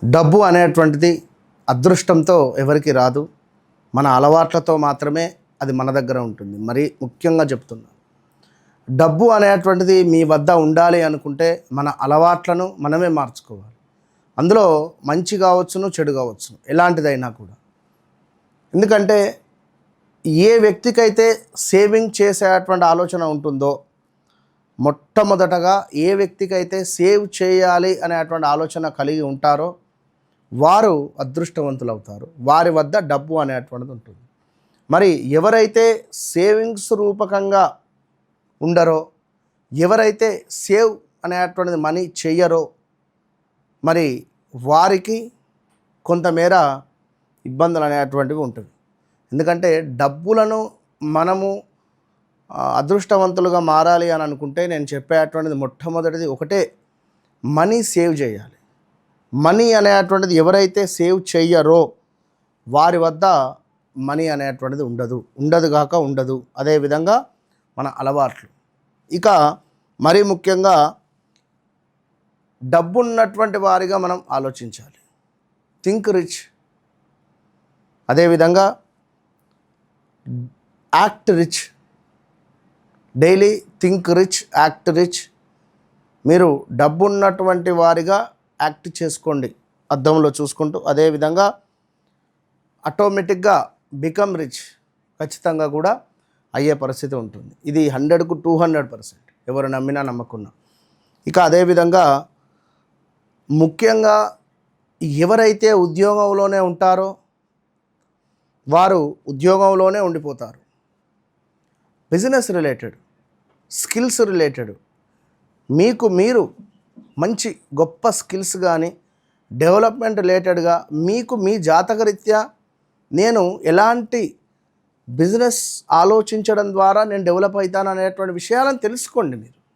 డబ్బు అనేటువంటిది అదృష్టంతో ఎవరికి రాదు. మన అలవాట్లతో మాత్రమే అది మన దగ్గర ఉంటుంది. మరి ముఖ్యంగా చెప్తున్నాను, డబ్బు అనేటువంటిది మీ వద్ద ఉండాలి అనుకుంటే మన అలవాట్లను మనమే మార్చుకోవాలి. అందులో మంచి కావచ్చును, చెడు కావచ్చును, ఎలాంటిదైనా కూడా. ఎందుకంటే ఏ వ్యక్తికైతే సేవింగ్ చేసేటువంటి ఆలోచన ఉంటుందో, మొట్టమొదటగా ఏ వ్యక్తికైతే సేవ్ చేయాలి అనేటువంటి ఆలోచన కలిగి ఉంటారో వారు అదృష్టవంతులు అవుతారు. వారి వద్ద డబ్బు అనేటువంటిది ఉంటుంది. మరి ఎవరైతే సేవింగ్స్ రూపకంగా ఉండరో, ఎవరైతే సేవ్ అనేటువంటిది మనీ చెయ్యరో, మరి వారికి కొంతమేర ఇబ్బందులు అనేటువంటివి ఉంటుంది. ఎందుకంటే డబ్బులను మనము అదృష్టవంతులుగా మారాలి అని అనుకుంటే నేను చెప్పేటువంటిది మొట్టమొదటిది ఒకటే, మనీ సేవ్ చేయాలి. మనీ అనేటువంటిది ఎవరైతే సేవ్ చెయ్యరో వారి వద్ద మనీ అనేటువంటిది ఉండదు కాక ఉండదు. అదేవిధంగా మన అలవాట్లు. ఇక మరీ ముఖ్యంగా డబ్బు ఉన్నటువంటి వారిగా మనం ఆలోచించాలి. Think rich. అదేవిధంగా act rich. Daily think rich, act rich. మీరు డబ్బు ఉన్నటువంటి వారిగా యాక్ట్ చేసుకోండి అద్దంలో చూసుకుంటూ. అదేవిధంగా ఆటోమేటిక్గా బికమ్ రిచ్ ఖచ్చితంగా కూడా అయ్యే పరిస్థితి ఉంటుంది. ఇది 100కు 200%, ఎవరు నమ్మినా నమ్మకున్నా. ఇక అదేవిధంగా ముఖ్యంగా ఎవరైతే ఉద్యోగంలోనే ఉంటారో వారు ఉద్యోగంలోనే ఉండిపోతారు. బిజినెస్ రిలేటెడ్, స్కిల్స్ రిలేటెడ్, మీకు మీరు మంచి గొప్ప స్కిల్స్ కానీ డెవలప్మెంట్ రిలేటెడ్గా మీకు మీ జాతకరీత్యా నేను ఎలాంటి బిజినెస్ ఆలోచించడం ద్వారా నేను డెవలప్ అవుతాను అనేటువంటి విషయాలను తెలుసుకోండి మీరు.